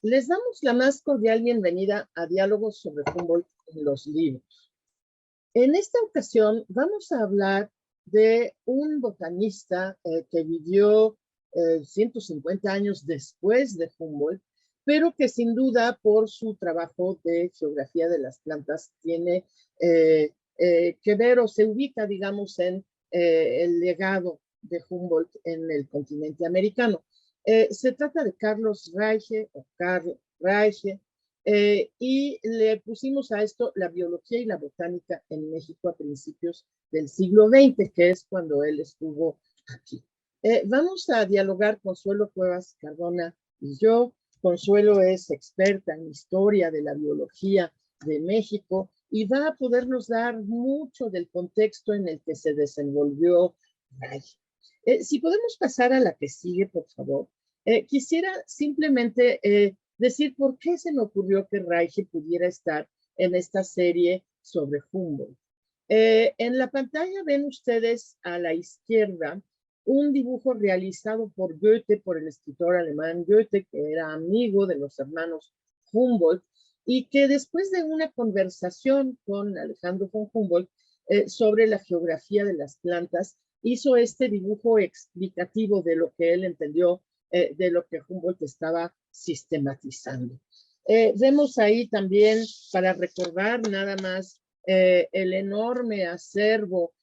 Les damos la más cordial bienvenida a Diálogos sobre Humboldt en los libros. En esta ocasión vamos a hablar de un botanista que vivió 150 años después de Humboldt, pero que sin duda por su trabajo de geografía de las plantas tiene que ver o se ubica, digamos, en el legado de Humboldt en el continente americano. Se trata de Carlos Reiche o Karl Reiche, y le pusimos a esto la biología y la botánica en México a principios del siglo XX, que es cuando él estuvo aquí. Vamos a dialogar Consuelo Cuevas Cardona y yo. Consuelo es experta en historia de la biología de México y va a podernos dar mucho del contexto en el que se desenvolvió Reiche. Si podemos pasar a la que sigue, por favor. Quisiera simplemente decir por qué se me ocurrió que Reiche pudiera estar en esta serie sobre Humboldt. En la pantalla ven ustedes a la izquierda un dibujo realizado por Goethe, por el escritor alemán Goethe, que era amigo de los hermanos Humboldt, y que después de una conversación con Alejandro von Humboldt sobre la geografía de las plantas, hizo este dibujo explicativo de lo que él entendió de lo que Humboldt estaba sistematizando. Vemos ahí también, para recordar nada más, el enorme acervo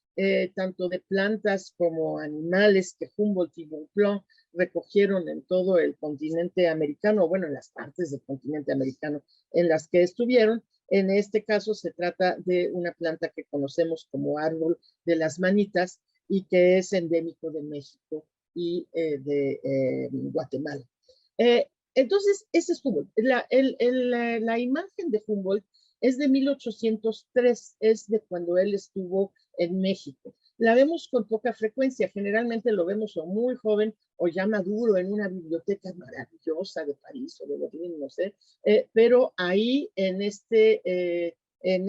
tanto de plantas como animales que Humboldt y Bonpland recogieron en todo el continente americano, bueno, en las partes del continente americano en las que estuvieron. En este caso se trata de una planta que conocemos como árbol de las manitas y que es endémico de México y de Guatemala. Entonces, ese es Humboldt. La imagen de Humboldt es de 1803, es de cuando él estuvo en México. La vemos con poca frecuencia, generalmente lo vemos o muy joven o ya maduro en una biblioteca maravillosa de París o de Berlín, no sé, pero ahí en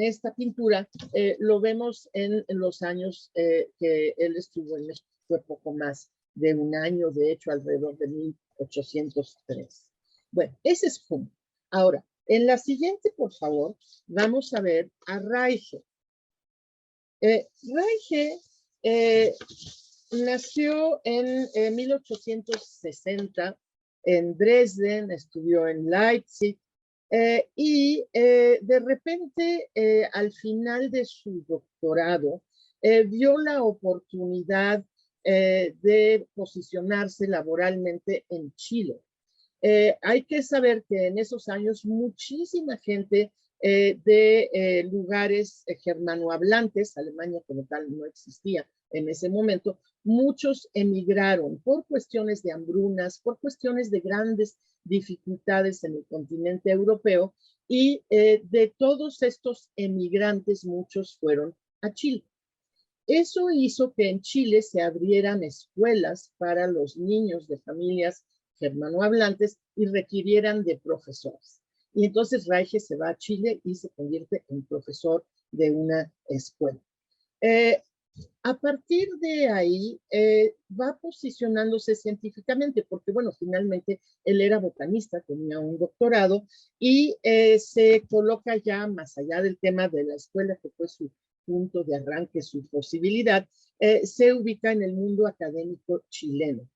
esta pintura lo vemos en los años que él estuvo en México, fue poco más de un año, de hecho alrededor de 1803. Bueno, ese es Humboldt. Ahora, en la siguiente, por favor, vamos a ver a Reiche. Reiche nació en 1860 en Dresden, estudió en Leipzig y de repente al final de su doctorado vio la oportunidad de posicionarse laboralmente en Chile. Hay que saber que en esos años muchísima gente de lugares germanohablantes, Alemania como tal no existía en ese momento, muchos emigraron por cuestiones de hambrunas, por cuestiones de grandes dificultades en el continente europeo, y de todos estos emigrantes muchos fueron a Chile. Eso hizo que en Chile se abrieran escuelas para los niños de familias germanohablantes y requirieran de profesores. Y entonces Reiche se va a Chile y se convierte en profesor de una escuela. A partir de ahí va posicionándose científicamente, porque bueno, finalmente él era botanista, tenía un doctorado y se coloca ya más allá del tema de la escuela, que fue su punto de arranque, su posibilidad, se ubica en el mundo académico chileno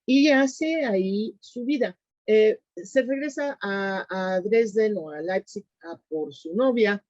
y hace ahí su vida. Se regresa a Dresden o a Leipzig por su novia,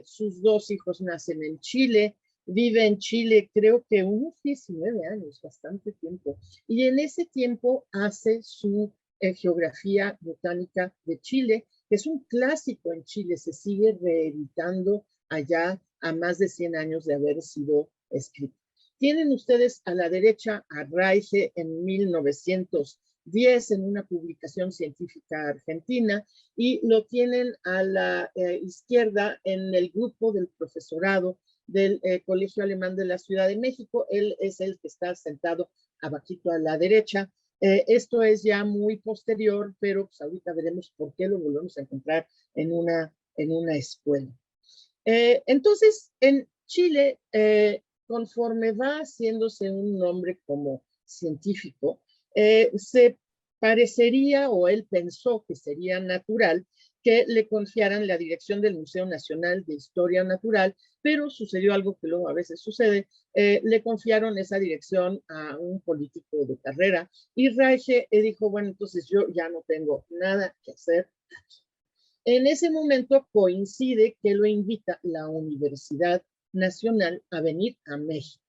sus dos hijos nacen en Chile, vive en Chile creo que unos 19 años, bastante tiempo, y en ese tiempo hace su geografía botánica de Chile, que es un clásico en Chile, se sigue reeditando allá a más de 100 años de haber sido escrito. Tienen ustedes a la derecha a Reiche en 1910 en una publicación científica argentina, y lo tienen a la izquierda en el grupo del profesorado del Colegio Alemán de la Ciudad de México. Él es el que está sentado abajito a la derecha. Esto es ya muy posterior, pero pues ahorita veremos por qué lo volvemos a encontrar en una escuela. Entonces, en Chile, conforme va haciéndose un nombre como científico, se parecería, o él pensó que sería natural, que le confiaran la dirección del Museo Nacional de Historia Natural, pero sucedió algo que luego a veces sucede, le confiaron esa dirección a un político de carrera y Reiche dijo, bueno, entonces yo ya no tengo nada que hacer. En ese momento coincide que lo invita la Universidad Nacional a venir a México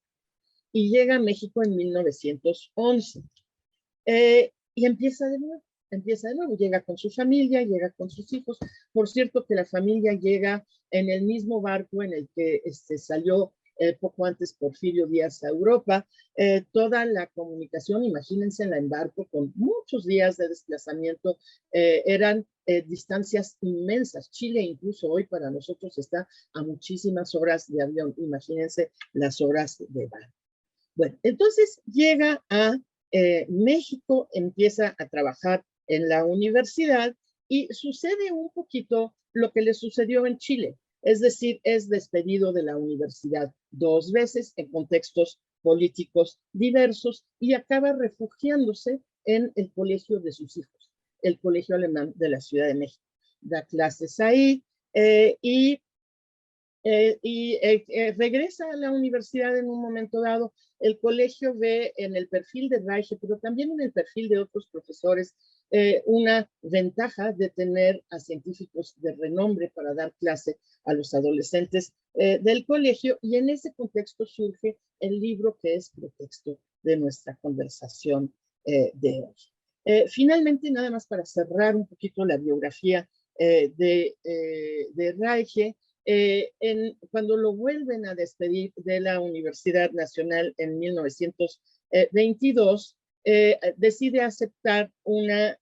y llega a México en 1911. Y empieza de nuevo, llega con su familia, llega con sus hijos. Por cierto que la familia llega en el mismo barco en el que salió poco antes Porfirio Díaz a Europa. Toda la comunicación, imagínense en la embarco con muchos días de desplazamiento, eran distancias inmensas. Chile incluso hoy para nosotros está a muchísimas horas de avión, imagínense las horas de barco. Bueno, entonces llega a México, empieza a trabajar en la universidad y sucede un poquito lo que le sucedió en Chile, es decir, es despedido de la universidad 2 veces en contextos políticos diversos y acaba refugiándose en el colegio de sus hijos, el Colegio Alemán de la Ciudad de México. Da clases ahí y regresa a la universidad en un momento dado. El colegio ve en el perfil de Reiche, pero también en el perfil de otros profesores, una ventaja de tener a científicos de renombre para dar clase a los adolescentes del colegio, y en ese contexto surge el libro que es pretexto de nuestra conversación de hoy. Finalmente, nada más para cerrar un poquito la biografía de Reiche, cuando lo vuelven a despedir de la Universidad Nacional en 1922, decide aceptar una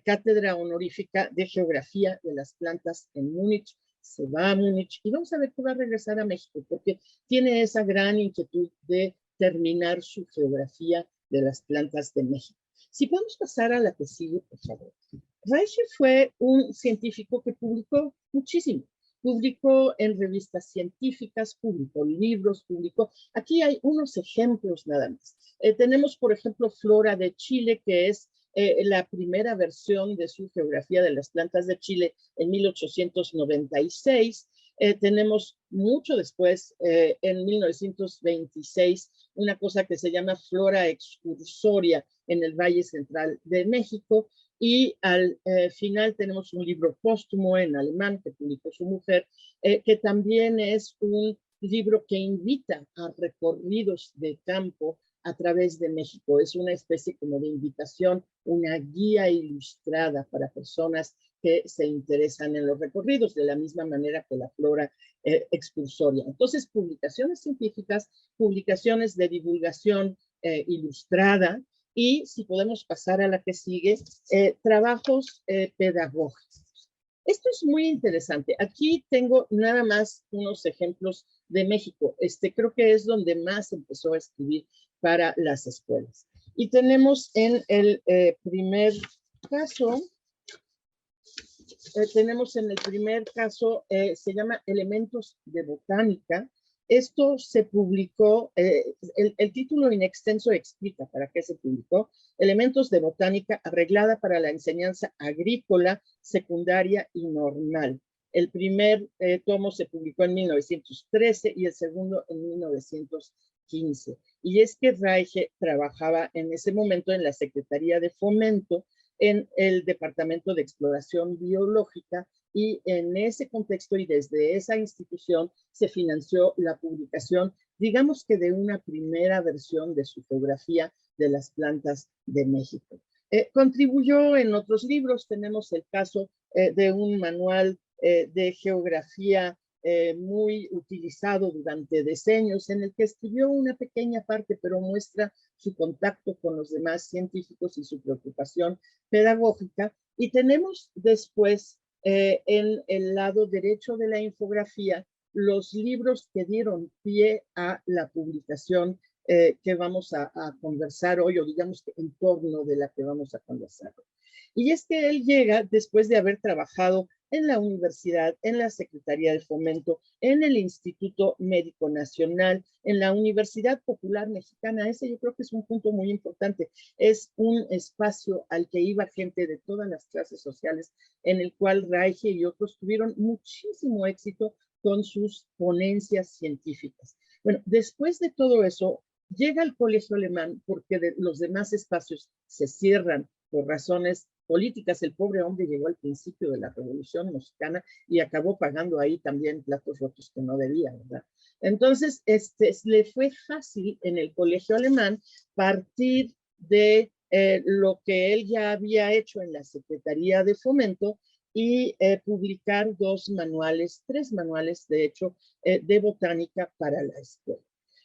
cátedra honorífica de geografía de las plantas en Múnich. Se va a Múnich y vamos a ver que va a regresar a México porque tiene esa gran inquietud de terminar su geografía de las plantas de México. Si podemos pasar a la que sigue, por favor. Reiche fue un científico que publicó muchísimo. Publicó en revistas científicas, publicó libros, publicó. Aquí hay unos ejemplos nada más. Tenemos, por ejemplo, Flora de Chile, que es la primera versión de su geografía de las plantas de Chile en 1896. Tenemos mucho después, en 1926, una cosa que se llama Flora excursoria en el Valle Central de México. Y al final tenemos un libro póstumo en alemán que publicó su mujer, que también es un libro que invita a recorridos de campo a través de México. Es una especie como de invitación, una guía ilustrada para personas que se interesan en los recorridos, de la misma manera que la Flora excursoria. Entonces, publicaciones científicas, publicaciones de divulgación ilustrada, y si podemos pasar a la que sigue, trabajos pedagógicos. Esto es muy interesante. Aquí tengo nada más unos ejemplos de México. Creo que es donde más empezó a escribir para las escuelas. Y tenemos en el primer caso, se llama Elementos de Botánica. Esto se publicó, el título in extenso explica para qué se publicó: Elementos de Botánica arreglada para la enseñanza agrícola, secundaria y normal. El primer tomo se publicó en 1913 y el segundo en 1915. Y es que Reiche trabajaba en ese momento en la Secretaría de Fomento, en el Departamento de Exploración Biológica, y en ese contexto y desde esa institución se financió la publicación, digamos que de una primera versión de su geografía de las plantas de México. Contribuyó en otros libros. Tenemos el caso de un manual de geografía muy utilizado durante decenios, en el que escribió una pequeña parte, pero muestra su contacto con los demás científicos y su preocupación pedagógica. Y tenemos después, en el lado derecho de la infografía, los libros que dieron pie a la publicación que vamos a conversar hoy, o digamos que en torno de la que vamos a conversar hoy. Y es que él llega después de haber trabajado en la universidad, en la Secretaría de Fomento, en el Instituto Médico Nacional, en la Universidad Popular Mexicana. Ese yo creo que es un punto muy importante. Es un espacio al que iba gente de todas las clases sociales, en el cual Reige y otros tuvieron muchísimo éxito con sus ponencias científicas. Bueno, después de todo eso, llega el Colegio Alemán porque los demás espacios se cierran por razones políticas. El pobre hombre llegó al principio de la Revolución Mexicana y acabó pagando ahí también platos rotos que no debía, ¿verdad? Entonces, le fue fácil en el Colegio Alemán partir de lo que él ya había hecho en la Secretaría de Fomento y publicar tres manuales, de hecho, de botánica para la escuela.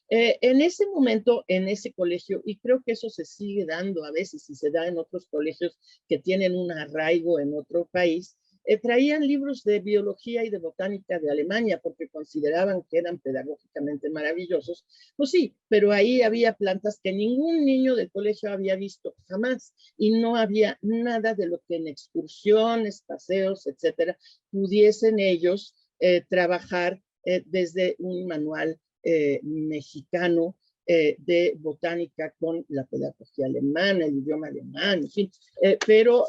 En ese momento, en ese colegio, y creo que eso se sigue dando a veces y se da en otros colegios que tienen un arraigo en otro país, traían libros de biología y de botánica de Alemania porque consideraban que eran pedagógicamente maravillosos. Pues sí, pero ahí había plantas que ningún niño del colegio había visto jamás y no había nada de lo que en excursiones, paseos, etcétera, pudiesen ellos trabajar desde un manual mexicano de botánica con la pedagogía alemana, el idioma alemán, en fin, pero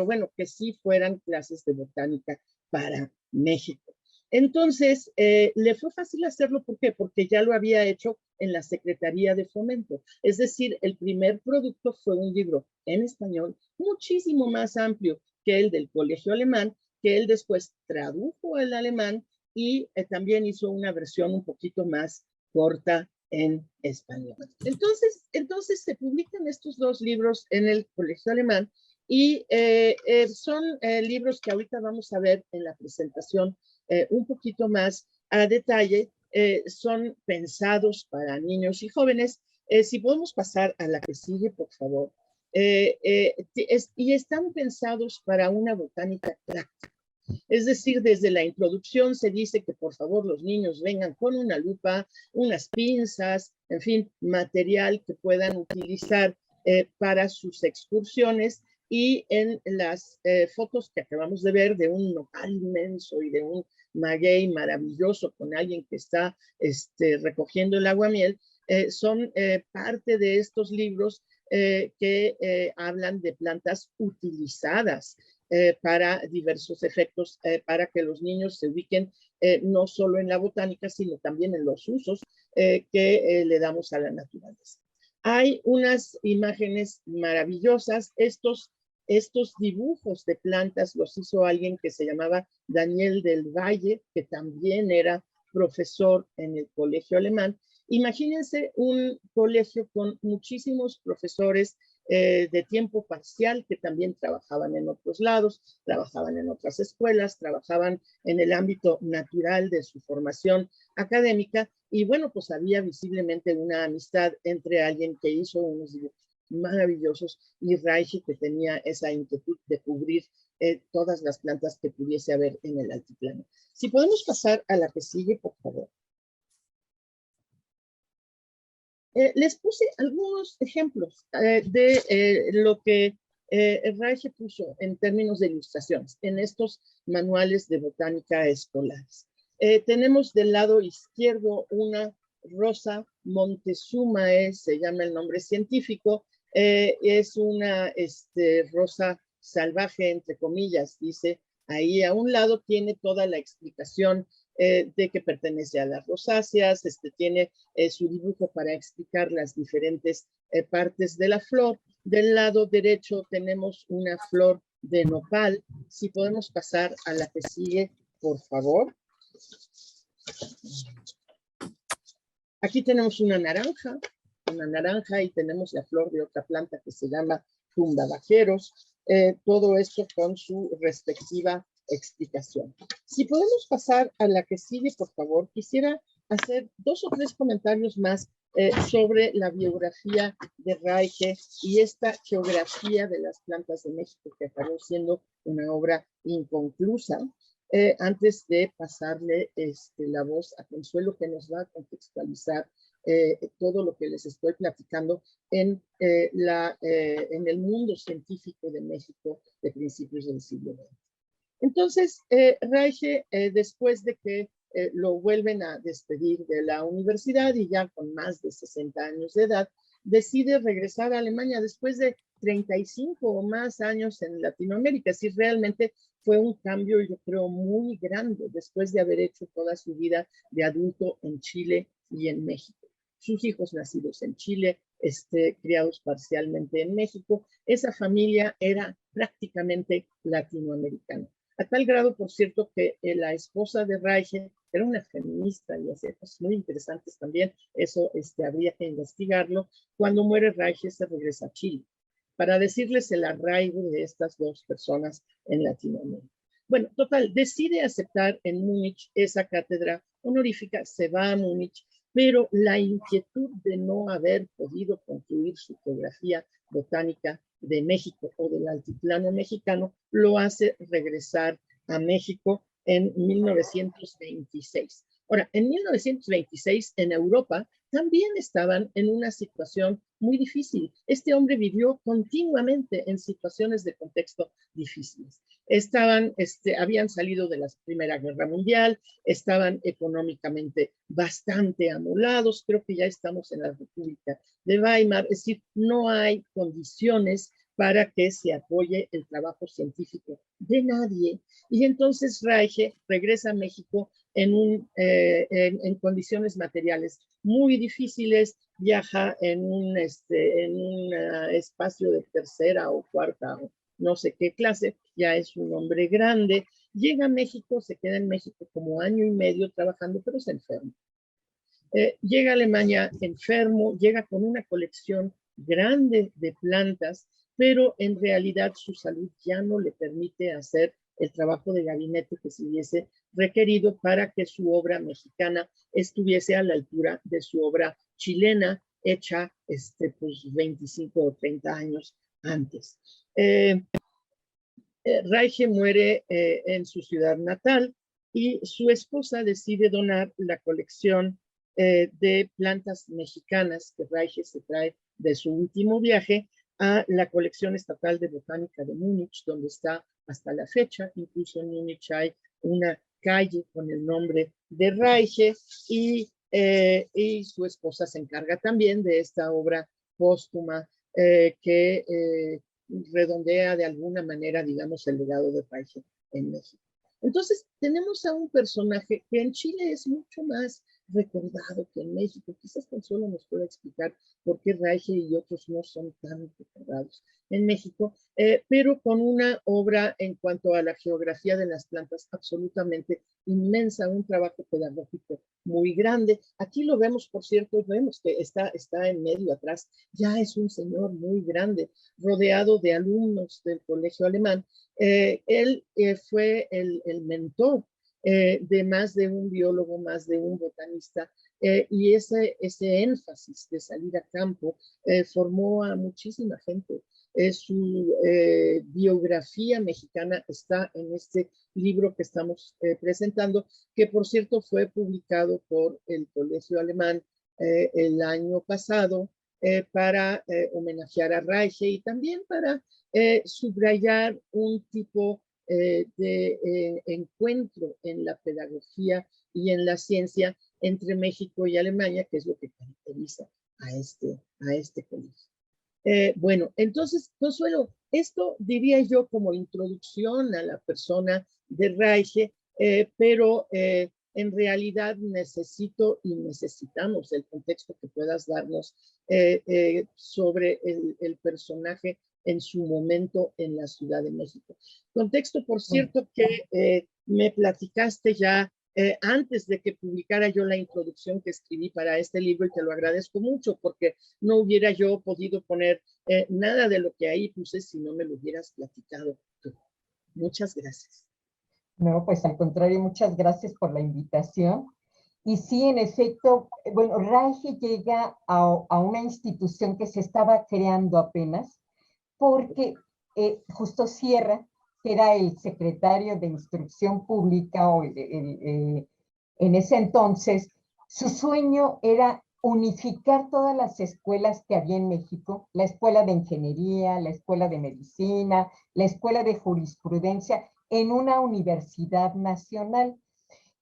bueno, que sí fueran clases de botánica para México. Entonces, le fue fácil hacerlo, ¿por qué? Porque ya lo había hecho en la Secretaría de Fomento. Es decir, el primer producto fue un libro en español muchísimo más amplio que el del Colegio Alemán, que él después tradujo al alemán y también hizo una versión un poquito más corta en español. Entonces se publican estos dos libros en el Colegio Alemán y son libros que ahorita vamos a ver en la presentación un poquito más a detalle. Son pensados para niños y jóvenes. Si podemos pasar a la que sigue, por favor. Y están pensados para una botánica práctica. Es decir, desde la introducción se dice que por favor los niños vengan con una lupa, unas pinzas, en fin, material que puedan utilizar para sus excursiones. Y en las fotos que acabamos de ver de un nopal inmenso y de un maguey maravilloso con alguien que está recogiendo el aguamiel, son parte de estos libros que hablan de plantas utilizadas para diversos efectos, para que los niños se ubiquen no solo en la botánica, sino también en los usos que le damos a la naturaleza. Hay unas imágenes maravillosas. Estos dibujos de plantas los hizo alguien que se llamaba Daniel del Valle, que también era profesor en el Colegio Alemán. Imagínense un colegio con muchísimos profesores de tiempo parcial que también trabajaban en otros lados, trabajaban en otras escuelas, trabajaban en el ámbito natural de su formación académica y bueno, pues había visiblemente una amistad entre alguien que hizo unos dibujos maravillosos y Reich, que tenía esa inquietud de cubrir todas las plantas que pudiese haber en el altiplano. Si podemos pasar a la que sigue, por favor. Les puse algunos ejemplos de lo que Reich puso en términos de ilustraciones en estos manuales de botánica escolares. Tenemos del lado izquierdo una rosa Montezumae, se llama el nombre científico, es una rosa salvaje, entre comillas, dice ahí a un lado, tiene toda la explicación de que pertenece a las rosáceas, tiene su dibujo para explicar las diferentes partes de la flor. Del lado derecho tenemos una flor de nopal. Si podemos pasar a la que sigue, por favor. Aquí tenemos una naranja y tenemos la flor de otra planta que se llama tumbabajeros. Todo esto con su respectiva explicación. Si podemos pasar a la que sigue, por favor, quisiera hacer 2 o 3 comentarios más sobre la biografía de Reich y esta geografía de las plantas de México que acabó siendo una obra inconclusa. Antes de pasarle la voz a Consuelo, que nos va a contextualizar todo lo que les estoy platicando en el mundo científico de México de principios del siglo XX. Entonces, Reiche, después de que lo vuelven a despedir de la universidad y ya con más de 60 años de edad, decide regresar a Alemania después de 35 o más años en Latinoamérica. Sí, realmente fue un cambio, yo creo, muy grande después de haber hecho toda su vida de adulto en Chile y en México. Sus hijos nacidos en Chile, criados parcialmente en México, esa familia era prácticamente latinoamericana. A tal grado, por cierto, que la esposa de Reiche era una feminista y hacía cosas muy interesantes también, eso habría que investigarlo. Cuando muere Reiche se regresa a Chile para decirles el arraigo de estas dos personas en Latinoamérica. Bueno, total, decide aceptar en Múnich esa cátedra honorífica, se va a Múnich, pero la inquietud de no haber podido concluir su geografía botánica de México o del altiplano mexicano lo hace regresar a México en 1926. Ahora, en 1926 en Europa también estaban en una situación muy difícil. Este hombre vivió continuamente en situaciones de contexto difíciles. Habían salido de la Primera Guerra Mundial, estaban económicamente bastante amolados, creo que ya estamos en la República de Weimar, es decir, no hay condiciones para que se apoye el trabajo científico de nadie. Y entonces Reiche regresa a México en condiciones materiales muy difíciles, viaja en un espacio de tercera o cuarta o no sé qué clase, ya es un hombre grande, llega a México, se queda en México como año y medio trabajando, pero se enferma. Llega a Alemania enfermo, llega con una colección grande de plantas, pero en realidad su salud ya no le permite hacer el trabajo de gabinete que se hubiese requerido para que su obra mexicana estuviese a la altura de su obra chilena, hecha pues 25 o 30 años antes. Reiche muere en su ciudad natal y su esposa decide donar la colección de plantas mexicanas que Reiche se trae de su último viaje a la colección estatal de botánica de Múnich, donde está hasta la fecha. Incluso en Múnich hay una calle con el nombre de Reiche y su esposa se encarga también de esta obra póstuma que redondea de alguna manera, digamos, el legado de Reiche en México. Entonces, tenemos a un personaje que en Chile es mucho más recordado que en México. Quizás Consuelo nos pueda explicar por qué Reiche y otros no son tan recordados en México, pero con una obra en cuanto a la geografía de las plantas absolutamente inmensa, un trabajo pedagógico muy grande. Aquí lo vemos, por cierto, vemos que está en medio atrás, ya es un señor muy grande, rodeado de alumnos del colegio alemán. Él fue el mentor de más de un biólogo, más de un botanista, y ese énfasis de salir a campo formó a muchísima gente. Su biografía mexicana está en este libro que estamos presentando, que por cierto fue publicado por el Colegio Alemán el año pasado para homenajear a Reiche y también para subrayar un tipo de encuentro en la pedagogía y en la ciencia entre México y Alemania, que es lo que caracteriza a este colegio. Bueno, entonces, Consuelo, esto diría yo como introducción a la persona de Reiche, pero en realidad necesito y necesitamos el contexto que puedas darnos sobre el personaje en su momento en la Ciudad de México. Contexto, por cierto, que me platicaste ya antes de que publicara yo la introducción que escribí para este libro y te lo agradezco mucho porque no hubiera yo podido poner nada de lo que ahí puse si no me lo hubieras platicado tú. Muchas gracias. No, pues al contrario, muchas gracias por la invitación. Y sí, en efecto, bueno, Reiche llega a una institución que se estaba creando apenas, porque justo Sierra, que era el secretario de Instrucción Pública, en ese entonces, su sueño era unificar todas las escuelas que había en México, la escuela de ingeniería, la escuela de medicina, la escuela de jurisprudencia, en una universidad nacional.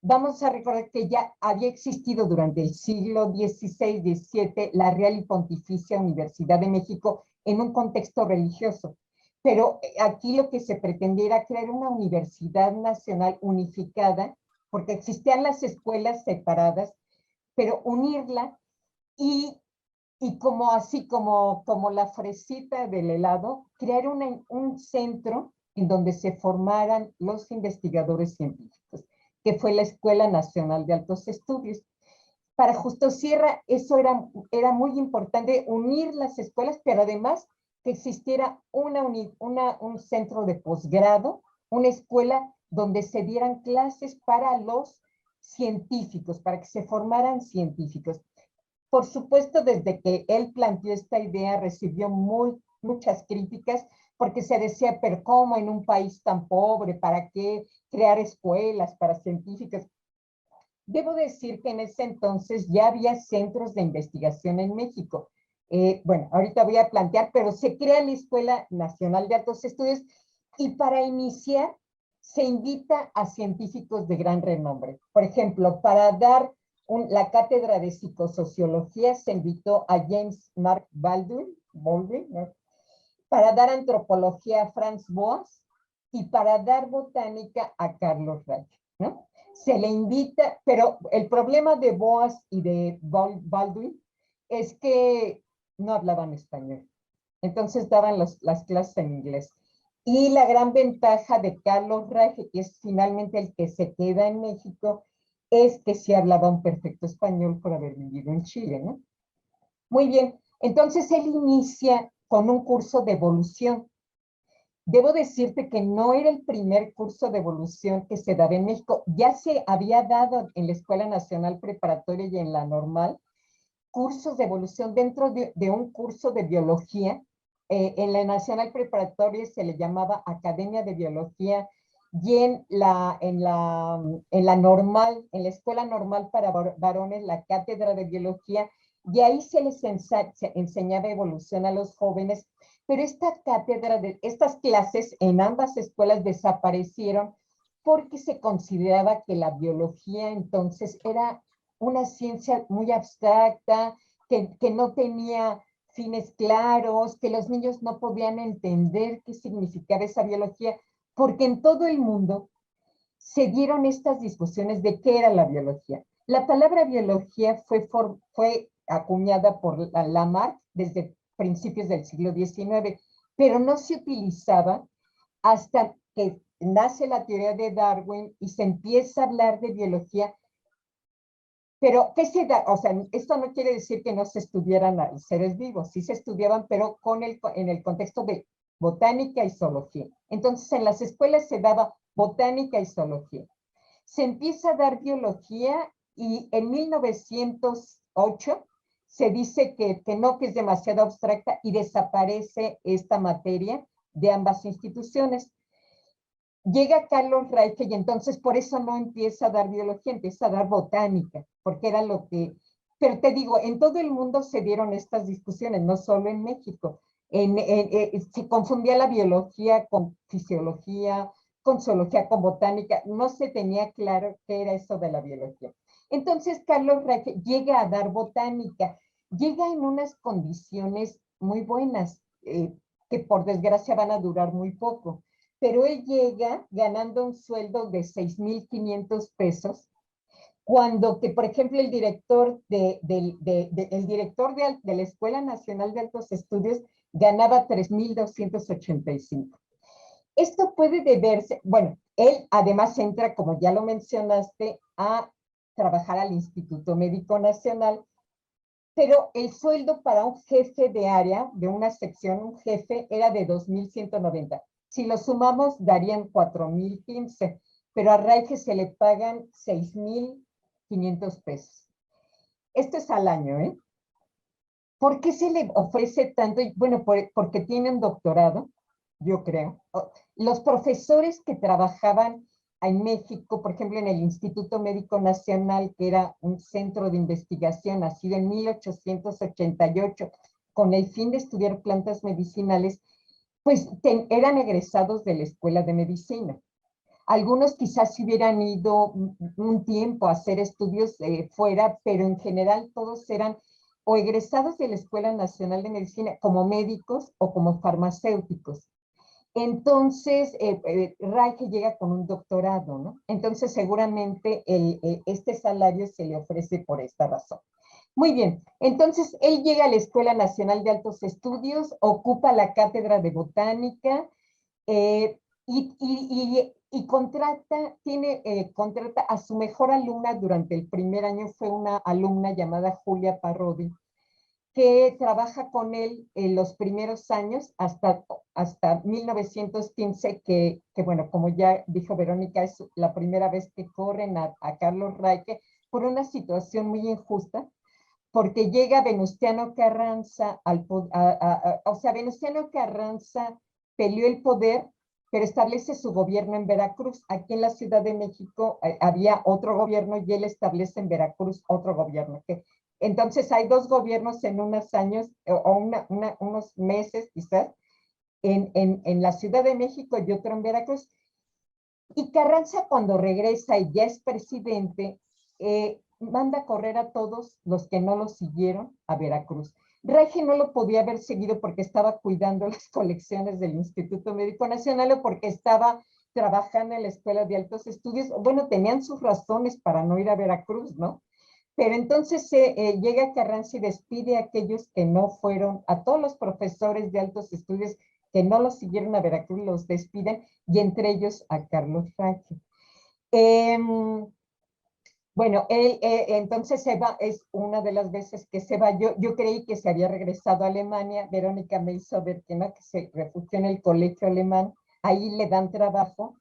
Vamos a recordar que ya había existido durante el siglo XVI, XVII la Real y Pontificia Universidad de México en un contexto religioso. Pero aquí lo que se pretendía era crear una universidad nacional unificada, porque existían las escuelas separadas, pero unirla y como así como la fresita del helado, crear un centro en donde se formaran los investigadores científicos, que fue la Escuela Nacional de Altos Estudios. Para Justo Sierra eso era muy importante, unir las escuelas, pero además que existiera un centro de posgrado, una escuela donde se dieran clases para los científicos, para que se formaran científicos. Por supuesto, desde que él planteó esta idea, recibió muchas críticas, porque se decía, pero ¿cómo en un país tan pobre? ¿Para qué crear escuelas para científicos? Debo decir que en ese entonces ya había centros de investigación en México. Bueno, ahorita voy a plantear, pero se crea la Escuela Nacional de Altos Estudios y para iniciar se invita a científicos de gran renombre. Por ejemplo, para dar la cátedra de psicosociología se invitó a James Mark Baldwin, ¿no? Para dar antropología a Franz Boas y para dar botánica a Carlos Reich, ¿no? Se le invita, pero el problema de Boas y de Baldwin es que no hablaban español. Entonces daban las clases en inglés. Y la gran ventaja de Carlos Reich, que es finalmente el que se queda en México, es que sí hablaba un perfecto español por haber vivido en Chile, ¿no? Muy bien, entonces él inicia con un curso de evolución. Debo decirte que no era el primer curso de evolución que se daba en México. Ya se había dado en la Escuela Nacional Preparatoria y en la normal cursos de evolución dentro de un curso de biología. En la Nacional Preparatoria se le llamaba Academia de Biología y en la normal, en la Escuela Normal para Varones, la Cátedra de Biología, y ahí se les enseñaba evolución a los jóvenes, pero estas clases en ambas escuelas desaparecieron porque se consideraba que la biología entonces era una ciencia muy abstracta, que no tenía fines claros, que los niños no podían entender qué significaba esa biología, porque en todo el mundo se dieron estas discusiones de qué era la biología. La palabra biología fue acuñada por Lamarck desde principios del siglo XIX, pero no se utilizaba hasta que nace la teoría de Darwin y se empieza a hablar de biología. Pero, ¿qué se da? O sea, esto no quiere decir que no se estudiaran a seres vivos, sí se estudiaban, pero en el contexto de botánica y zoología. Entonces, en las escuelas se daba botánica y zoología. Se empieza a dar biología y en 1908 se dice que no, que es demasiado abstracta y desaparece esta materia de ambas instituciones. Llega Carlos Reich y entonces por eso no empieza a dar biología, empieza a dar botánica, porque era lo que... Pero te digo, en todo el mundo se dieron estas discusiones, no solo en México. Se confundía la biología con fisiología, con zoología, con botánica. No se tenía claro qué era eso de la biología. Entonces Carlos Reich llega a dar botánica. Llega en unas condiciones muy buenas, que por desgracia van a durar muy poco. Pero él llega ganando un sueldo de 6,500 pesos, cuando que, por ejemplo, el director de la Escuela Nacional de Altos Estudios ganaba 3,285. Esto puede deberse, bueno, él además entra, como ya lo mencionaste, a trabajar al Instituto Médico Nacional, pero el sueldo para un jefe de área, de una sección, un jefe, era de 2,190. Si lo sumamos, darían 4,015, pero a Reich se le pagan 6,500 pesos. Esto es al año, ¿eh? ¿Por qué se le ofrece tanto? Bueno, porque tiene un doctorado, yo creo. Los profesores que trabajaban en México, por ejemplo, en el Instituto Médico Nacional, que era un centro de investigación nacido en 1888, con el fin de estudiar plantas medicinales, pues eran egresados de la Escuela de Medicina. Algunos quizás se hubieran ido un tiempo a hacer estudios fuera, pero en general todos eran o egresados de la Escuela Nacional de Medicina como médicos o como farmacéuticos. Entonces, Reich llega con un doctorado, ¿no? Entonces, seguramente este salario se le ofrece por esta razón. Muy bien, entonces él llega a la Escuela Nacional de Altos Estudios, ocupa la cátedra de botánica, eh, y contrata a su mejor alumna durante el primer año, fue una alumna llamada Julia Parodi, que trabaja con él en los primeros años hasta 1915, bueno, como ya dijo Verónica, es la primera vez que corren a Carlos Reich por una situación muy injusta, porque llega Venustiano Carranza, o sea, Venustiano Carranza peleó el poder, pero establece su gobierno en Veracruz. Aquí en la Ciudad de México había otro gobierno y él establece en Veracruz otro gobierno. Entonces hay dos gobiernos en unos años o unos meses quizás en la Ciudad de México y otro en Veracruz. Y Carranza cuando regresa y ya es presidente, manda a correr a todos los que no lo siguieron a Veracruz. Reich no lo podía haber seguido porque estaba cuidando las colecciones del Instituto Médico Nacional o porque estaba trabajando en la Escuela de Altos Estudios. Bueno, tenían sus razones para no ir a Veracruz, ¿no? Pero entonces llega Carranza y despide a aquellos que no fueron, a todos los profesores de altos estudios que no los siguieron a Veracruz, los despiden, y entre ellos a Carlos Reich. Bueno, él entonces se va, es una de las veces que se va. Yo creí que se había regresado a Alemania. Verónica me hizo ver que no, que se refugió en el colegio alemán. Ahí le dan trabajo.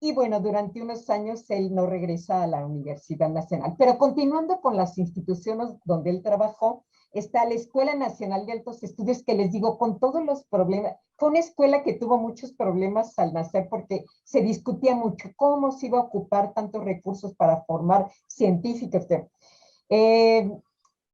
Y bueno, durante unos años él no regresa a la Universidad Nacional. Pero continuando con las instituciones donde él trabajó, está la Escuela Nacional de Altos Estudios, que les digo, con todos los problemas, fue una escuela que tuvo muchos problemas al nacer porque se discutía mucho cómo se iba a ocupar tantos recursos para formar científicos. Eh,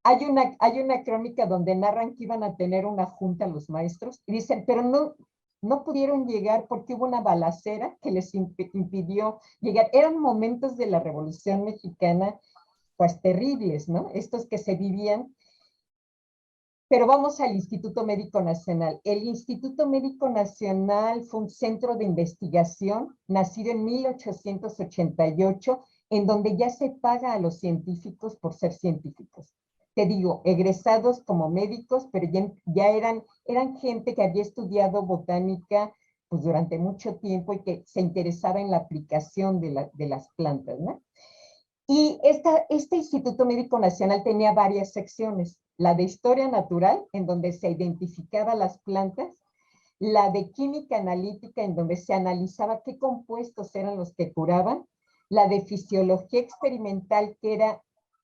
hay una crónica donde narran que iban a tener una junta los maestros y dicen, pero no pudieron llegar porque hubo una balacera que les impidió llegar. Eran momentos de la Revolución Mexicana, pues terribles, ¿no? Estos que se vivían. Pero vamos al Instituto Médico Nacional. El Instituto Médico Nacional fue un centro de investigación nacido en 1888, en donde ya se paga a los científicos por ser científicos. Te digo, egresados como médicos, pero ya eran gente que había estudiado botánica pues, durante mucho tiempo y que se interesaba en la aplicación de las plantas, ¿no? Y este Instituto Médico Nacional tenía varias secciones. La de Historia Natural, en donde se identificaba las plantas, la de Química Analítica, en donde se analizaba qué compuestos eran los que curaban, la de Fisiología Experimental,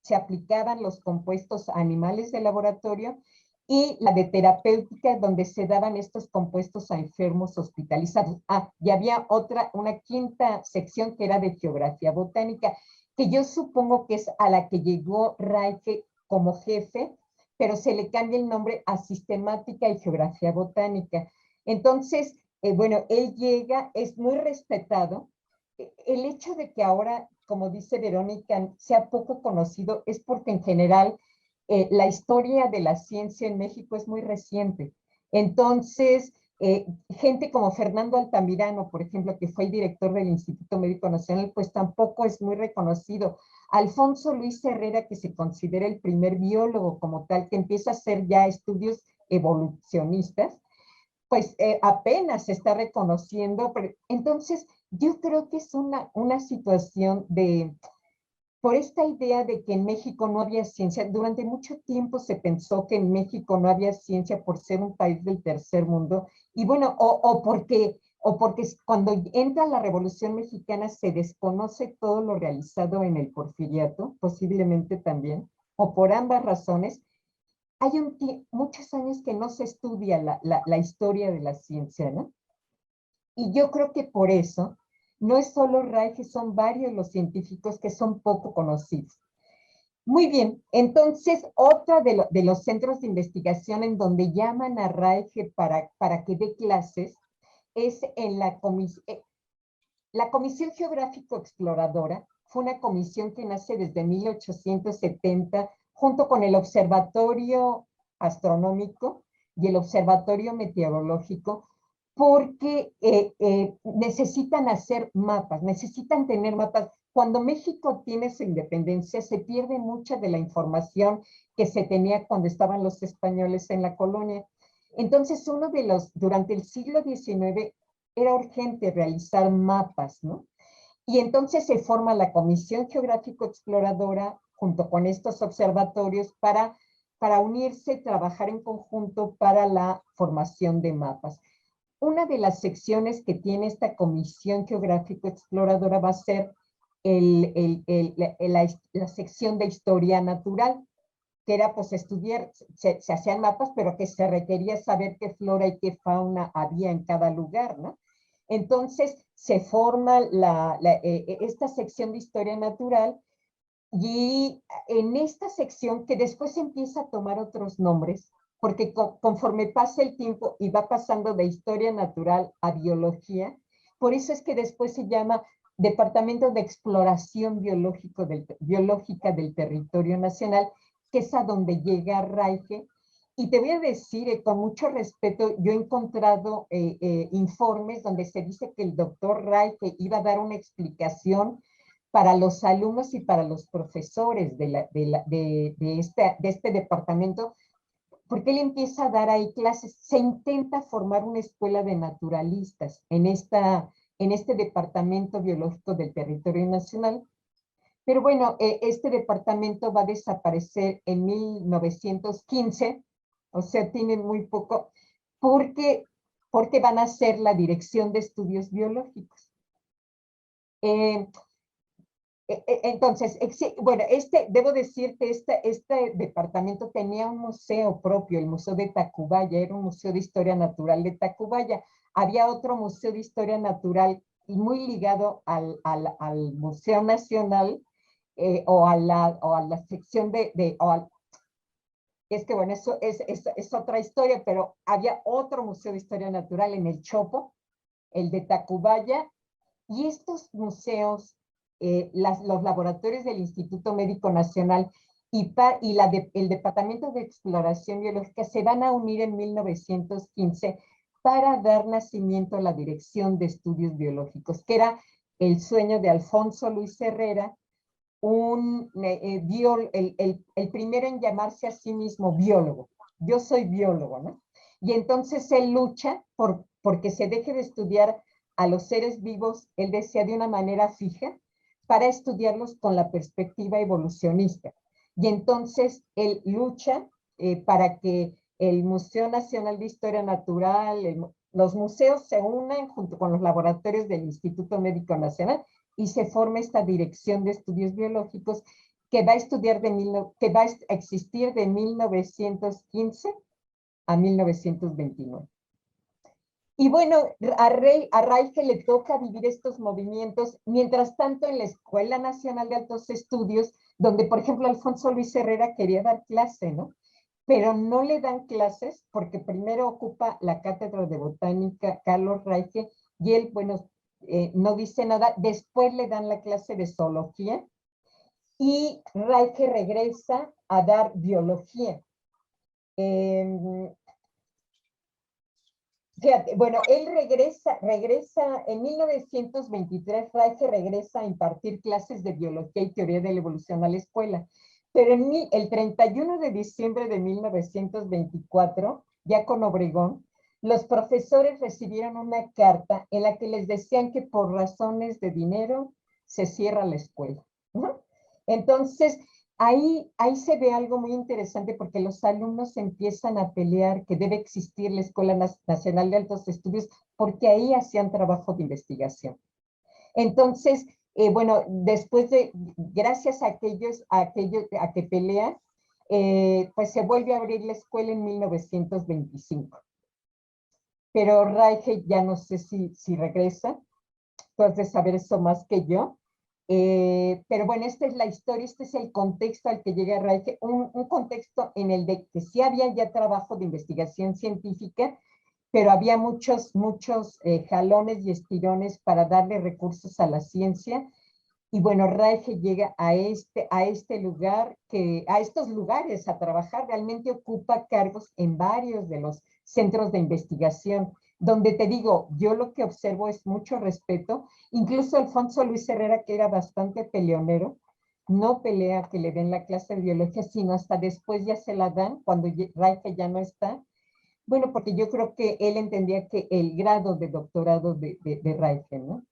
se aplicaban los compuestos a animales de laboratorio, y la de Terapéutica, donde se daban estos compuestos a enfermos hospitalizados. Y había una quinta sección que era de Geografía Botánica, que yo supongo que es a la que llegó Reich como jefe, pero se le cambia el nombre a Sistemática y Geografía Botánica. Entonces, bueno, él llega, es muy respetado. El hecho de que ahora, como dice Verónica, sea poco conocido es porque en general la historia de la ciencia en México es muy reciente. Entonces, gente como Fernando Altamirano, por ejemplo, que fue el director del Instituto Médico Nacional, pues tampoco es muy reconocido. Alfonso Luis Herrera, que se considera el primer biólogo como tal, que empieza a hacer ya estudios evolucionistas, pues apenas se está reconociendo. Pero, entonces, yo creo que es una situación por esta idea de que en México no había ciencia. Durante mucho tiempo se pensó que en México no había ciencia por ser un país del tercer mundo, y bueno, o porque cuando entra la Revolución Mexicana se desconoce todo lo realizado en el Porfiriato, posiblemente también, o por ambas razones. Hay muchos años que no se estudia la historia de la ciencia, ¿no? Y yo creo que por eso no es solo Reich, son varios los científicos que son poco conocidos. Muy bien, entonces otra de los centros de investigación en donde llaman a Reich para que dé clases es en La Comisión Geográfico Exploradora fue una comisión que nace desde 1870 junto con el Observatorio Astronómico y el Observatorio Meteorológico, porque necesitan hacer mapas, necesitan tener mapas. Cuando México tiene su independencia, se pierde mucha de la información que se tenía cuando estaban los españoles en la colonia. Entonces, durante el siglo XIX era urgente realizar mapas, ¿no? Y entonces se forma la Comisión Geográfico Exploradora junto con estos observatorios para unirse, trabajar en conjunto para la formación de mapas. Una de las secciones que tiene esta Comisión Geográfico Exploradora va a ser la sección de historia natural, que era pues estudiar, se hacían mapas, pero que se requería saber qué flora y qué fauna había en cada lugar, ¿no? Entonces se forma esta sección de historia natural, y en esta sección, que después empieza a tomar otros nombres, porque conforme pasa el tiempo y va pasando de historia natural a biología, por eso es que después se llama Departamento de Exploración Biológica del Territorio Nacional, que es a donde llega Reige. Y te voy a decir, con mucho respeto, yo he encontrado informes donde se dice que el doctor Reige iba a dar una explicación para los alumnos y para los profesores de este departamento, porque él empieza a dar ahí clases. Se intenta formar una escuela de naturalistas en este Departamento Biológico del Territorio Nacional, pero bueno, este departamento va a desaparecer en 1915, o sea, tiene muy poco, porque van a ser la Dirección de Estudios Biológicos. Entonces, bueno, debo decir que este departamento tenía un museo propio, el Museo de Tacubaya, era un museo de historia natural de Tacubaya. Había otro museo de historia natural muy ligado al Museo Nacional, o a la sección es que bueno, eso es otra historia, pero había otro museo de historia natural en el Chopo, el de Tacubaya, y estos museos, los laboratorios del Instituto Médico Nacional y el Departamento de Exploración Biológica se van a unir en 1915 para dar nacimiento a la Dirección de Estudios Biológicos, que era el sueño de Alfonso Luis Herrera, el primero en llamarse a sí mismo biólogo. Yo soy biólogo, ¿no? Y entonces él lucha porque se deje de estudiar a los seres vivos, él decía, de una manera fija, para estudiarlos con la perspectiva evolucionista. Y entonces él lucha para que el Museo Nacional de Historia Natural, los museos se unan junto con los laboratorios del Instituto Médico Nacional y se forma esta Dirección de Estudios Biológicos que va a existir de 1915 a 1929. Y bueno, a Reige le toca vivir estos movimientos, mientras tanto en la Escuela Nacional de Altos Estudios, donde por ejemplo Alfonso Luis Herrera quería dar clase, ¿no? Pero no le dan clases porque primero ocupa la cátedra de botánica Carlos Reige y él, bueno, no dice nada. Después le dan la clase de zoología y Reige regresa a dar biología. Fíjate, bueno, él regresa en 1923, Reige regresa a impartir clases de biología y teoría de la evolución a la escuela. Pero el 31 de diciembre de 1924, ya con Obregón, los profesores recibieron una carta en la que les decían que por razones de dinero se cierra la escuela, ¿no? Entonces, ahí se ve algo muy interesante porque los alumnos empiezan a pelear que debe existir la Escuela Nacional de Altos Estudios porque ahí hacían trabajo de investigación. Entonces, bueno, gracias a que pelean, pues se vuelve a abrir la escuela en 1925. Pero Reige ya no sé si regresa, tú has de saber eso más que yo. Pero bueno, esta es la historia, este es el contexto al que llega Reige, un contexto en el de que sí había ya trabajo de investigación científica pero había muchos jalones y estirones para darle recursos a la ciencia. Y bueno, Reige llega a este lugar, a estos lugares a trabajar, realmente ocupa cargos en varios de los centros de investigación, donde te digo, yo lo que observo es mucho respeto. Incluso Alfonso Luis Herrera, que era bastante peleonero, no pelea que le den la clase de biología, sino hasta después ya se la dan, cuando Reige ya no está. Bueno, porque yo creo que él entendía que el grado de doctorado de Reige, ¿no?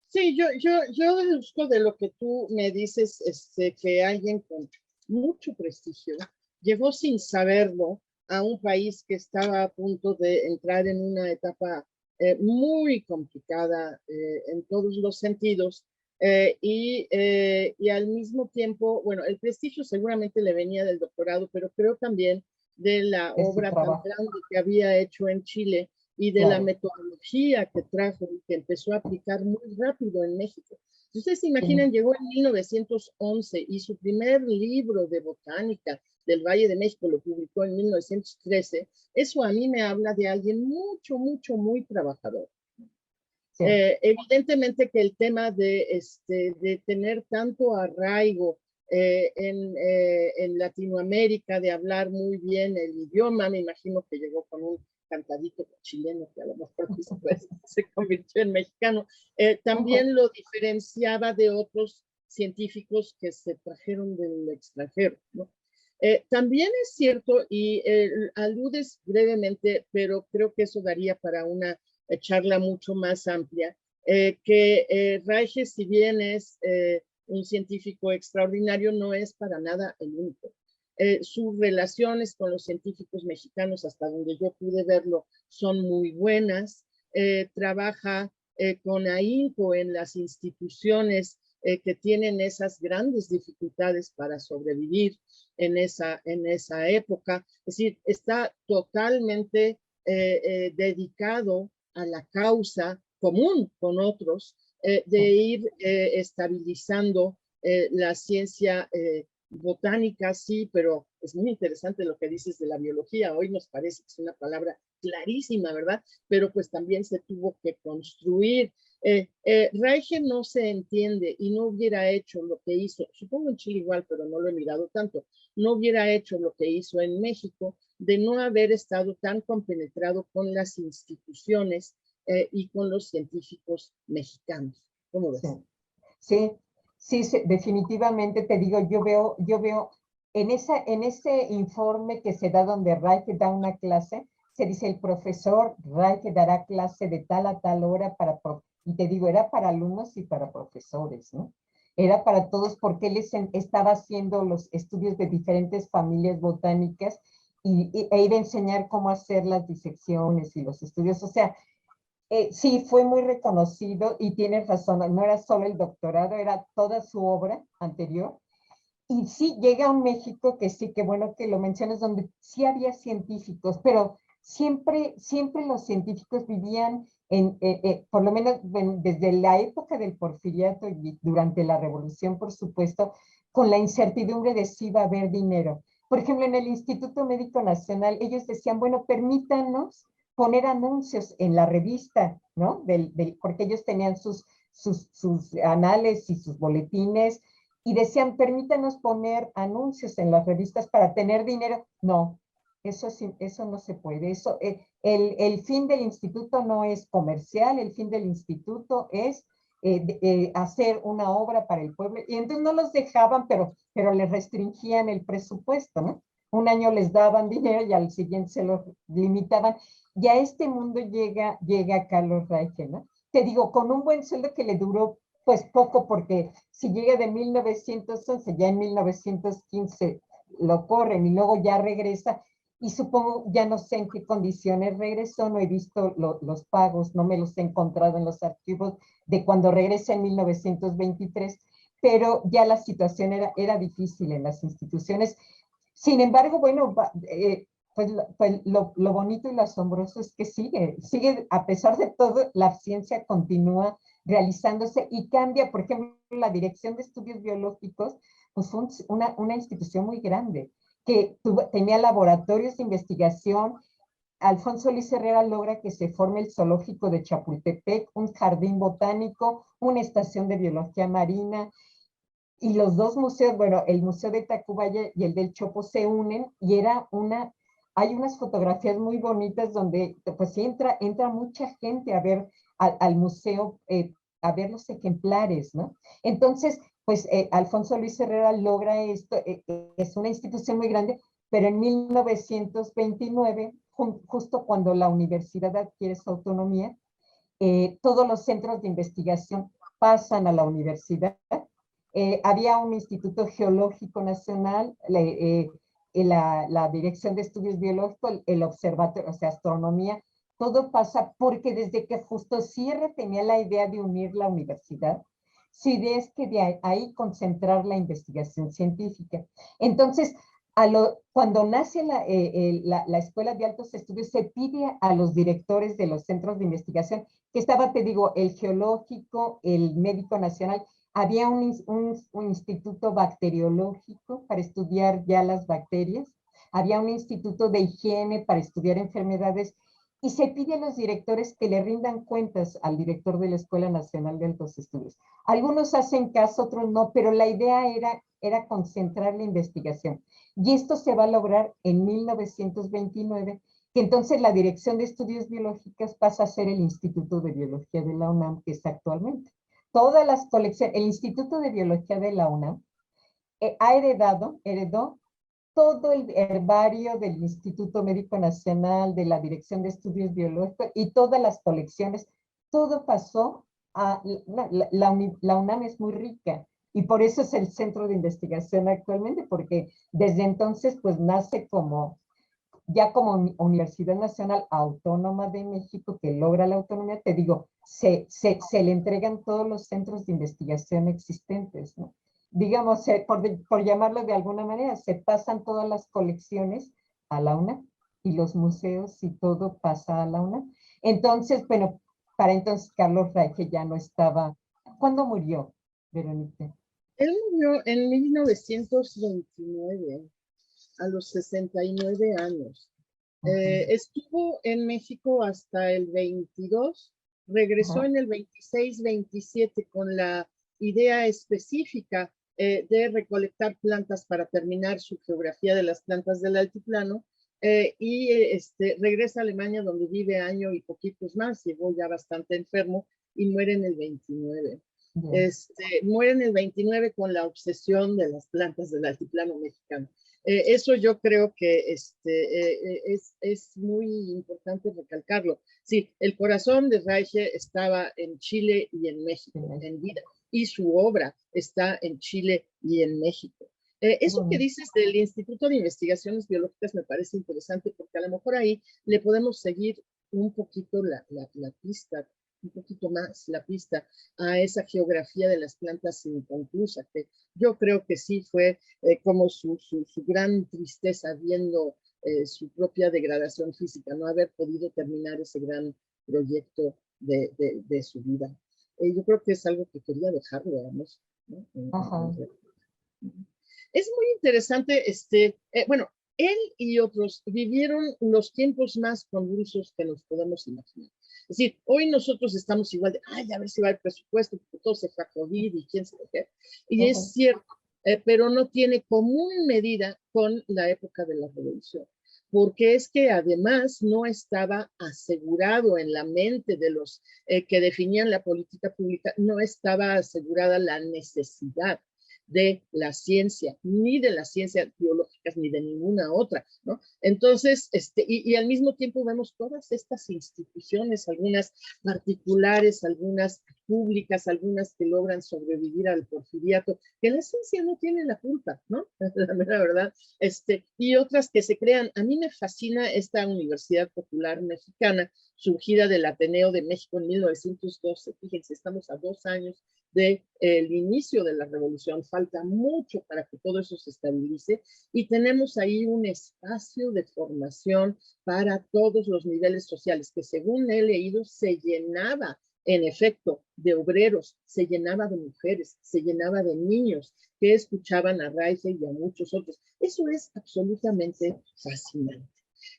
Sí, yo deduzco de lo que tú me dices, que alguien con mucho prestigio llegó sin saberlo a un país que estaba a punto de entrar en una etapa muy complicada en todos los sentidos, y al mismo tiempo, bueno, el prestigio seguramente le venía del doctorado, pero creo también de la De su obra tan trabajo. grande que había hecho en Chile y de la Claro. metodología que trajo y que empezó a aplicar muy rápido en México. Si ustedes se Sí, imaginan, llegó en 1911 y su primer libro de botánica del Valle de México lo publicó en 1913. Eso a mí me habla de alguien mucho, mucho, muy trabajador. sí, Evidentemente que el tema de tener tanto arraigo en Latinoamérica, de hablar muy bien el idioma, me imagino que llegó con un cantadito chileno que a lo mejor después se convirtió en mexicano, también lo diferenciaba de otros científicos que se trajeron del extranjero, ¿no? También es cierto, y aludes brevemente, pero creo que eso daría para una charla mucho más amplia, que Reige, si bien es un científico extraordinario, no es para nada el único. Sus relaciones con los científicos mexicanos, hasta donde yo pude verlo, son muy buenas. Trabaja con ahínco en las instituciones que tienen esas grandes dificultades para sobrevivir en esa época. Es decir, está totalmente dedicado a la causa común con otros, de ir estabilizando la ciencia botánica, sí, pero es muy interesante lo que dices de la biología. Hoy nos parece que es una palabra clarísima, ¿verdad? Pero pues también se tuvo que construir. Reige no se entiende y no hubiera hecho lo que hizo, supongo en Chile igual, pero no lo he mirado tanto, no hubiera hecho lo que hizo en México de no haber estado tan compenetrado con las instituciones y con los científicos mexicanos. ¿Cómo sí, ves? sí, sí, sí, definitivamente te digo, yo veo en ese informe que se da donde Reich da una clase, se dice el profesor Reich dará clase de tal a tal hora y te digo, era para alumnos y para profesores, ¿no? Era para todos porque él estaba haciendo los estudios de diferentes familias botánicas e iba a enseñar cómo hacer las disecciones y los estudios, o sea, sí, fue muy reconocido y tienes razón, no era solo el doctorado, era toda su obra anterior. Y sí, llega a un México que sí, que bueno que lo mencionas, donde sí había científicos, pero siempre los científicos vivían, por lo menos desde la época del porfiriato y durante la revolución, por supuesto, con la incertidumbre de si iba a haber dinero. Por ejemplo, en el Instituto Médico Nacional, ellos decían, bueno, permítanos poner anuncios en la revista, ¿no? Porque ellos tenían sus anales y sus boletines, y decían, permítanos poner anuncios en las revistas para tener dinero. No, eso no se puede. El fin del instituto no es comercial, el fin del instituto es hacer una obra para el pueblo. Y entonces no los dejaban, pero les restringían el presupuesto, ¿no? Un año les daban dinero y al siguiente se lo limitaban. Y a este mundo llega Carlos Reige, ¿no? Te digo, con un buen sueldo que le duró pues poco, porque si llega de 1911, ya en 1915 lo corren y luego ya regresa, y supongo, ya no sé en qué condiciones regresó, no he visto los pagos, no me los he encontrado en los archivos de cuando regresa en 1923, pero ya la situación era difícil en las instituciones. Sin embargo, bueno, pues lo bonito y lo asombroso es que sigue, a pesar de todo, la ciencia continúa realizándose y cambia. Por ejemplo, la Dirección de Estudios Biológicos, pues fue una institución muy grande que tenía laboratorios de investigación. Alfonso Luis Herrera logra que se forme el zoológico de Chapultepec, un jardín botánico, una estación de biología marina, y los dos museos, bueno, el Museo de Tacubaya y el del Chopo se unen, y hay unas fotografías muy bonitas donde pues entra mucha gente a ver al museo, a ver los ejemplares, ¿no? Entonces, pues Alfonso Luis Herrera logra esto, es una institución muy grande, pero en 1929, justo cuando la universidad adquiere su autonomía, todos los centros de investigación pasan a la universidad. Había un Instituto Geológico Nacional, la Dirección de Estudios Biológicos, el Observatorio, o sea, Astronomía. Todo pasa porque desde que Justo Sierra tenía la idea de unir la universidad, su idea es que de ahí concentrar la investigación científica. Entonces, cuando nace la Escuela de Altos Estudios, se pide a los directores de los centros de investigación, que estaba, te digo, el Geológico, el Médico Nacional. Había un instituto bacteriológico para estudiar ya las bacterias, había un instituto de higiene para estudiar enfermedades, y se pide a los directores que le rindan cuentas al director de la Escuela Nacional de Altos Estudios. Algunos hacen caso, otros no, pero la idea era concentrar la investigación. Y esto se va a lograr en 1929, que entonces la Dirección de Estudios Biológicos pasa a ser el Instituto de Biología de la UNAM, que es actualmente. Todas las colecciones, el Instituto de Biología de la UNAM heredó todo el herbario del Instituto Médico Nacional, de la Dirección de Estudios Biológicos y todas las colecciones. Todo pasó a la UNAM. Es muy rica y por eso es el centro de investigación actualmente, porque desde entonces pues nace ya como Universidad Nacional Autónoma de México, que logra la autonomía. Te digo, se le entregan todos los centros de investigación existentes, ¿no? Digamos, por llamarlo de alguna manera, se pasan todas las colecciones a la UNAM, y los museos y todo pasa a la UNAM. Entonces, bueno, para entonces Carlos Reige ya no estaba. ¿Cuándo murió, Verónica? Él murió en 1929, a los 69 años. Estuvo en México hasta el 22, regresó en el 26-27 con la idea específica de recolectar plantas para terminar su geografía de las plantas del altiplano, y regresa a Alemania, donde vive año y poquitos más. Llegó ya bastante enfermo y muere en el 29. Muere en el 29 con la obsesión de las plantas del altiplano mexicano. Eso yo creo que es muy importante recalcarlo. Sí, el corazón de Reiche estaba en Chile y en México, en vida, y su obra está en Chile y en México. Eso que dices del Instituto de Investigaciones Biológicas me parece interesante, porque a lo mejor ahí le podemos seguir un poquito la pista, un poquito más la pista a esa geografía de las plantas inconclusa, que yo creo que sí fue como su gran tristeza viendo su propia degradación física, no haber podido terminar ese gran proyecto de su vida. Yo creo que es algo que quería dejarlo, además, ¿no? Es muy interesante, bueno, él y otros vivieron los tiempos más convulsos que nos podemos imaginar. Es decir, hoy nosotros estamos igual de, ay, a ver si va el presupuesto, porque todo se fue a COVID y quién sabe qué. Y es cierto, pero no tiene común medida con la época de la revolución, porque es que además no estaba asegurado en la mente de los que definían la política pública, no estaba asegurada la necesidad de la ciencia, ni de las ciencias biológicas, ni de ninguna otra, ¿no? Entonces, y al mismo tiempo vemos todas estas instituciones, algunas particulares, algunas públicas, algunas que logran sobrevivir al porfiriato, que la ciencia no tiene la culpa, ¿no? La verdad, y otras que se crean. A mí me fascina esta Universidad Popular Mexicana, surgida del Ateneo de México en 1912. Fíjense, estamos a 2 años del inicio de la revolución. Falta mucho para que todo eso se estabilice, y tenemos ahí un espacio de formación para todos los niveles sociales, que según he leído se llenaba en efecto, de obreros, se llenaba de mujeres, se llenaba de niños que escuchaban a Reich y a muchos otros. Eso es absolutamente fascinante.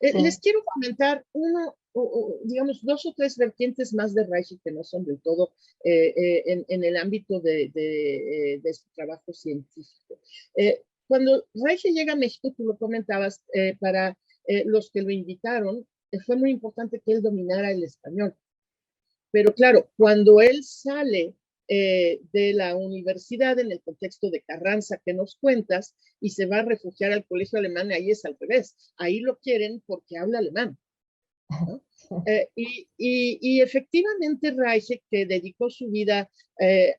Sí. Les quiero comentar digamos, 2 o 3 vertientes más de Reich que no son del todo en el ámbito de su trabajo científico. Cuando Reich llega a México, tú lo comentabas, para los que lo invitaron, fue muy importante que él dominara el español. Pero claro, cuando él sale de la universidad en el contexto de Carranza que nos cuentas y se va a refugiar al colegio alemán, ahí es al revés. Ahí lo quieren porque habla alemán, ¿no? Y efectivamente Reich, que dedicó su vida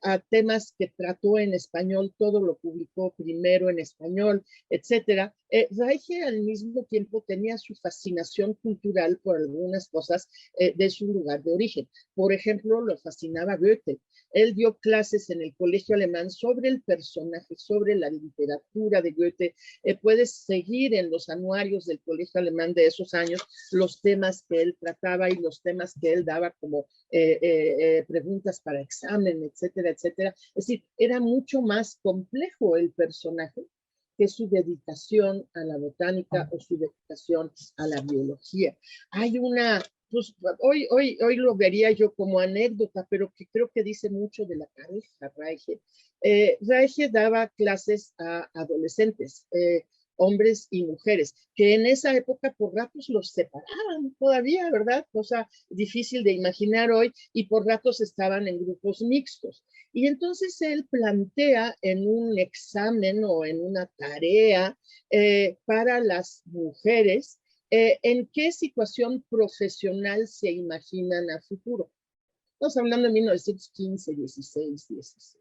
a temas que trató en español, todo lo publicó primero en español, etcétera. Reich al mismo tiempo tenía su fascinación cultural por algunas cosas de su lugar de origen. Por ejemplo, lo fascinaba Goethe. Él dio clases en el colegio alemán sobre el personaje, sobre la literatura de Goethe. Puedes seguir en los anuarios del colegio alemán de esos años los temas que él trataba y los temas que él daba como preguntas para examen, etcétera, etcétera. Es decir, era mucho más complejo el personaje que su dedicación a la botánica o su dedicación a la biología. Hay una, pues hoy lo vería yo como anécdota, pero que creo que dice mucho de la pareja Reich. Reich daba clases a adolescentes, hombres y mujeres, que en esa época por ratos los separaban todavía, ¿verdad? Cosa difícil de imaginar hoy, y por ratos estaban en grupos mixtos. Y entonces él plantea en un examen o en una tarea para las mujeres en qué situación profesional se imaginan a futuro. Estamos hablando de 1915, 16, 16.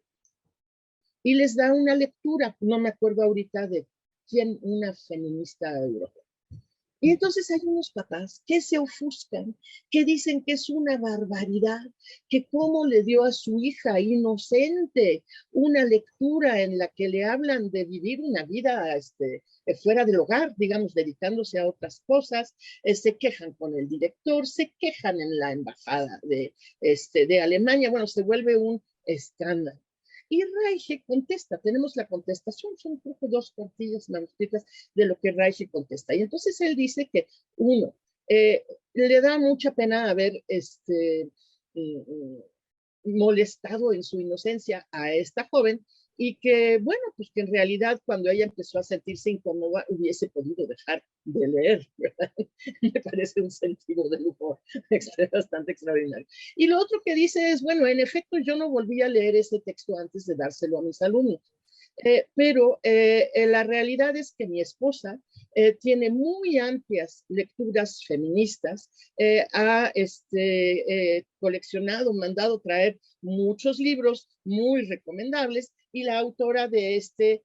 Y les da una lectura, no me acuerdo ahorita de quién, una feminista europea. Y entonces hay unos papás que se ofuscan, que dicen que es una barbaridad, que cómo le dio a su hija inocente una lectura en la que le hablan de vivir una vida fuera del hogar, digamos, dedicándose a otras cosas, se quejan con el director, se quejan en la embajada de Alemania, bueno, se vuelve un escándalo. Y Reich contesta, tenemos la contestación, son creo que 2 cartillas manuscritas de lo que Reich contesta. Y entonces él dice que, uno, le da mucha pena haber molestado en su inocencia a esta joven y que, bueno, pues que en realidad cuando ella empezó a sentirse incómoda hubiese podido dejar de leer, ¿verdad? Me parece un sentido del humor bastante extraordinario. Y lo otro que dice es, bueno, en efecto yo no volví a leer ese texto antes de dárselo a mis alumnos. Pero la realidad es que mi esposa tiene muy amplias lecturas feministas, ha coleccionado, mandado traer muchos libros muy recomendables y la autora de este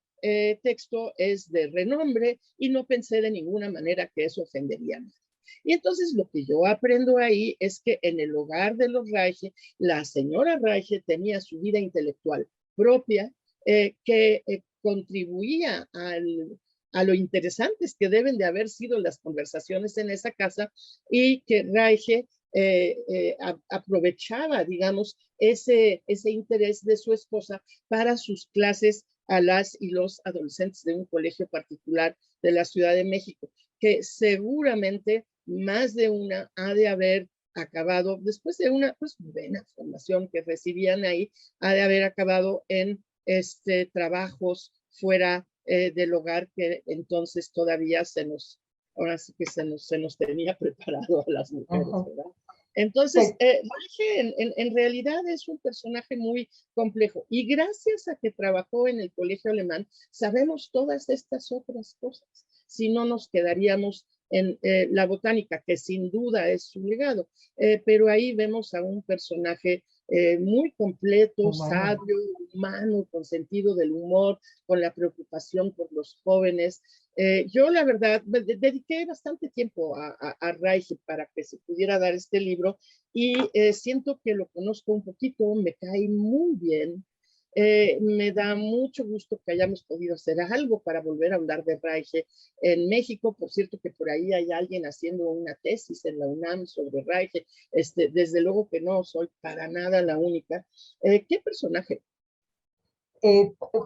texto es de renombre y no pensé de ninguna manera que eso ofendería a nadie. Y entonces lo que yo aprendo ahí es que en el hogar de los Reich, la señora Reich tenía su vida intelectual propia, que contribuía a lo interesantes que deben de haber sido las conversaciones en esa casa y que Reich aprovechaba, digamos, ese interés de su esposa para sus clases a las y los adolescentes de un colegio particular de la Ciudad de México, que seguramente más de una ha de haber acabado, después de una pues, buena formación que recibían ahí, ha de haber acabado en trabajos fuera del hogar que entonces todavía ahora sí que se nos tenía preparado a las mujeres, ¿verdad? Entonces, en realidad es un personaje muy complejo y gracias a que trabajó en el colegio alemán, sabemos todas estas otras cosas. Si no, nos quedaríamos en la botánica, que sin duda es su legado, pero ahí vemos a un personaje muy completo, sabio, humano, con sentido del humor, con la preocupación por los jóvenes. Yo, la verdad, dediqué bastante tiempo a Reich para que se pudiera dar este libro y siento que lo conozco un poquito, me cae muy bien. Me da mucho gusto que hayamos podido hacer algo para volver a hablar de Reige en México. Por cierto, que por ahí hay alguien haciendo una tesis en la UNAM sobre Reige. Desde luego que no soy para nada la única. ¿Qué personaje?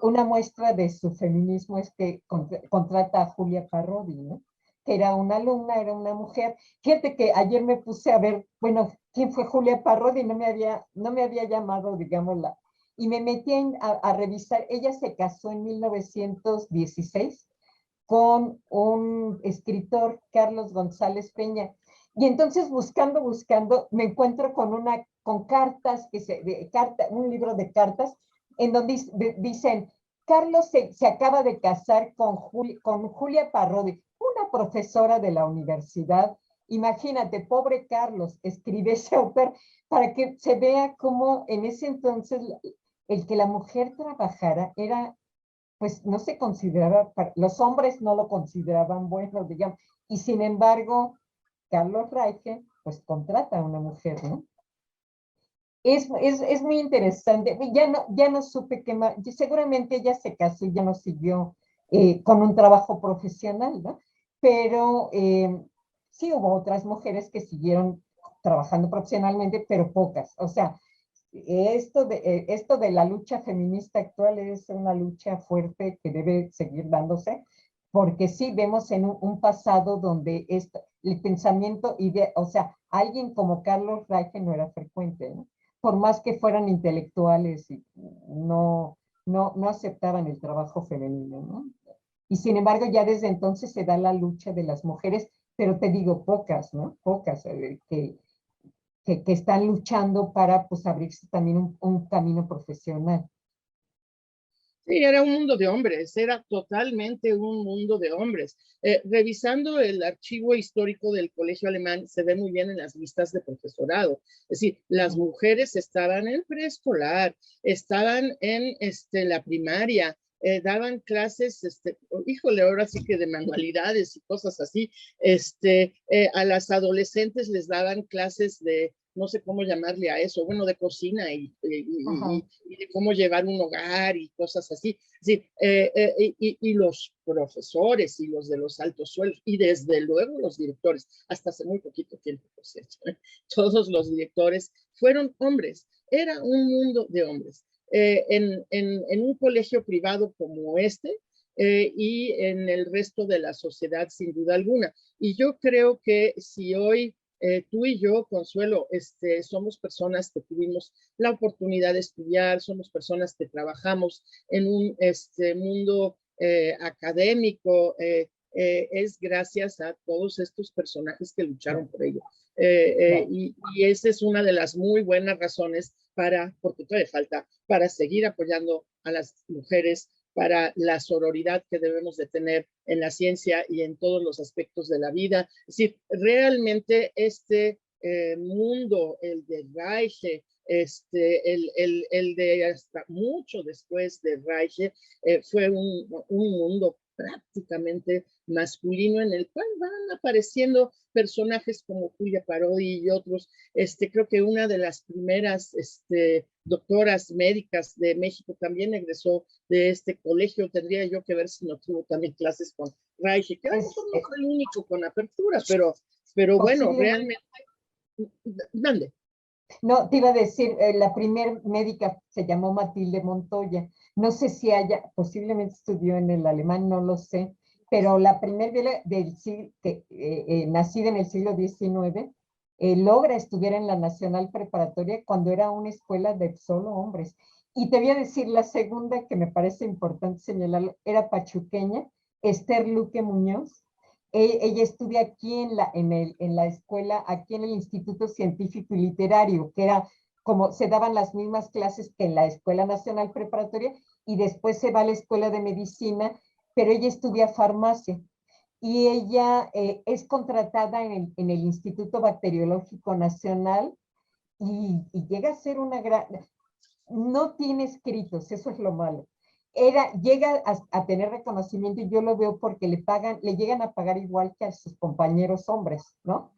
Una muestra de su feminismo es que contrata a Julia Parodi, ¿no? Que era una alumna, era una mujer. Fíjate que ayer me puse a ver, bueno, quién fue Julia Parodi, no me había llamado, digámosla, y me metí a revisar. Ella se casó en 1916 con un escritor, Carlos González Peña. Y entonces buscando, me encuentro con cartas, un libro de cartas, en donde dicen, Carlos se acaba de casar con Julia Parodi, una profesora de la universidad. Imagínate, pobre Carlos, escribe ese autor para que se vea cómo en ese entonces el que la mujer trabajara era, pues no se consideraba, los hombres no lo consideraban bueno, digamos, y sin embargo, Carlos Reige, pues contrata a una mujer, ¿no? Es muy interesante. Ya no supe qué más, seguramente ella se casó y ya no siguió con un trabajo profesional, ¿no? Pero sí hubo otras mujeres que siguieron trabajando profesionalmente, pero pocas. O sea, esto de la lucha feminista actual es una lucha fuerte que debe seguir dándose, porque sí vemos en un pasado donde el pensamiento, o sea, alguien como Carlos Reige no era frecuente, ¿no? Por más que fueran intelectuales y no aceptaban el trabajo femenino, ¿no? Y sin embargo, ya desde entonces se da la lucha de las mujeres, pero te digo, pocas, ¿no? Pocas, que están luchando para, pues, abrirse también un camino profesional. Sí, era un mundo de hombres, era totalmente un mundo de hombres. Revisando el archivo histórico del Colegio Alemán, se ve muy bien en las listas de profesorado. Es decir, las mujeres estaban en preescolar, estaban en la primaria, daban clases, híjole, ahora sí que de manualidades y cosas así. A las adolescentes les daban clases de, no sé cómo llamarle a eso, bueno, de cocina y de cómo llevar un hogar y cosas así. Sí, y los profesores y los de los altos sueldos y desde luego los directores, hasta hace muy poquito tiempo, por cierto, todos los directores fueron hombres. Era un mundo de hombres. En un colegio privado como y en el resto de la sociedad, sin duda alguna. Y yo creo que si hoy tú y yo, Consuelo, somos personas que tuvimos la oportunidad de estudiar, somos personas que trabajamos en un mundo académico, es gracias a todos estos personajes que lucharon por ello. Y esa es una de las muy buenas razones porque todavía falta, para seguir apoyando a las mujeres, para la sororidad que debemos de tener en la ciencia y en todos los aspectos de la vida. Es decir, realmente mundo, el de Reich, el de hasta mucho después de Reich, fue un mundo prácticamente masculino en el cual van apareciendo personajes como Julia Parodi y otros. Creo que una de las primeras doctoras médicas de México también egresó de este colegio. Tendría yo que ver si no tuvo también clases con Reich, que a lo mejor no fue el único con apertura, pero bueno, realmente. ¿Dónde? No, te iba a decir, la primer médica se llamó Matilde Montoya. No sé si posiblemente estudió en el alemán, no lo sé, pero la primer nacida en el siglo XIX, logra estudiar en la Nacional Preparatoria cuando era una escuela de solo hombres. Y te voy a decir, la segunda que me parece importante señalar, era pachuqueña, Esther Luque Muñoz. Ella estudia aquí en la escuela, aquí en el Instituto Científico y Literario, que era como se daban las mismas clases que en la Escuela Nacional Preparatoria, y después se va a la Escuela de Medicina, pero ella estudia farmacia. Y ella es contratada en el Instituto Bacteriológico Nacional y llega a ser una gran. No tiene escritos, eso es lo malo. Llega a tener reconocimiento y yo lo veo porque le llegan a pagar igual que a sus compañeros hombres, ¿no?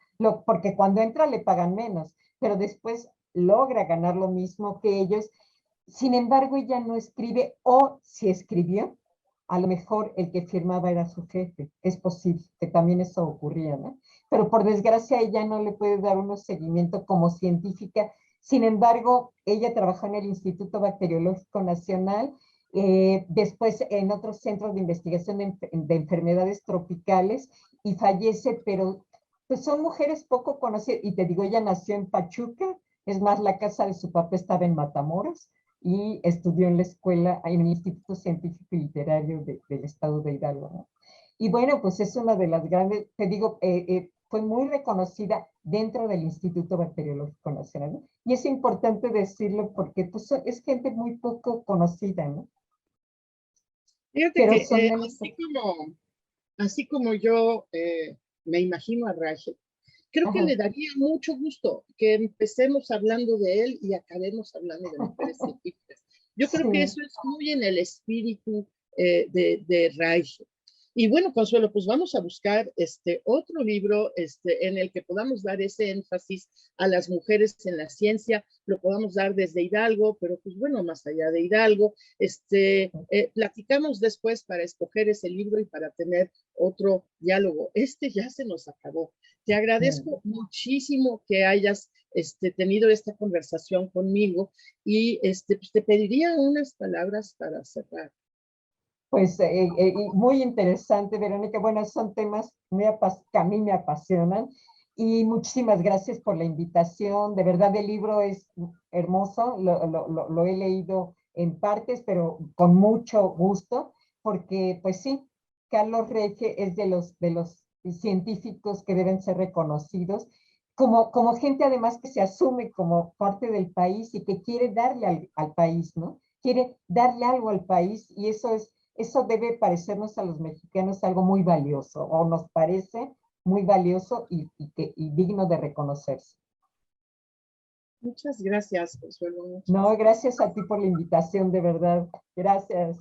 Porque cuando entra le pagan menos, pero después logra ganar lo mismo que ellos. Sin embargo, ella no escribe, o si escribió, a lo mejor el que firmaba era su jefe. Es posible que también eso ocurría, ¿no? Pero por desgracia ella no le puede dar un seguimiento como científica. Sin embargo, ella trabajó en el Instituto Bacteriológico Nacional, después en otros centros de investigación de enfermedades tropicales, y fallece, pero pues son mujeres poco conocidas. Y te digo, ella nació en Pachuca, es más, la casa de su papá estaba en Matamoros, y estudió en la escuela, en el Instituto Científico y Literario del Estado de Hidalgo, ¿no? Y bueno, pues es una de las grandes, te digo, fue muy reconocida dentro del Instituto Bacteriológico Nacional, ¿no? Y es importante decirlo porque pues, es gente muy poco conocida, ¿no? Fíjate Pero que son de los... así como yo me imagino a Rachel, creo que Ajá. le daría mucho gusto que empecemos hablando de él y acabemos hablando de mujeres científicas. Yo creo que Sí. eso es muy en el espíritu de Rachel. Y bueno, Consuelo, pues vamos a buscar otro libro en el que podamos dar ese énfasis a las mujeres en la ciencia, lo podamos dar desde Hidalgo, pero pues bueno, más allá de Hidalgo, platicamos después para escoger ese libro y para tener otro diálogo. Ya se nos acabó. Te agradezco muchísimo que hayas tenido esta conversación conmigo y pues te pediría unas palabras para cerrar. Pues muy interesante, Verónica. Bueno, son temas que a mí me apasionan, y muchísimas gracias por la invitación. De verdad, el libro es hermoso, lo he leído en partes, pero con mucho gusto, porque pues sí, Carlos Regge es de los científicos que deben ser reconocidos, como gente además que se asume como parte del país y que quiere darle al país, ¿no? Quiere darle algo al país, y eso debe parecernos a los mexicanos algo muy valioso, o nos parece muy valioso y digno de reconocerse. Muchas gracias, Consuelo. Muchas No, gracias. gracias a ti por la invitación, de verdad. Gracias.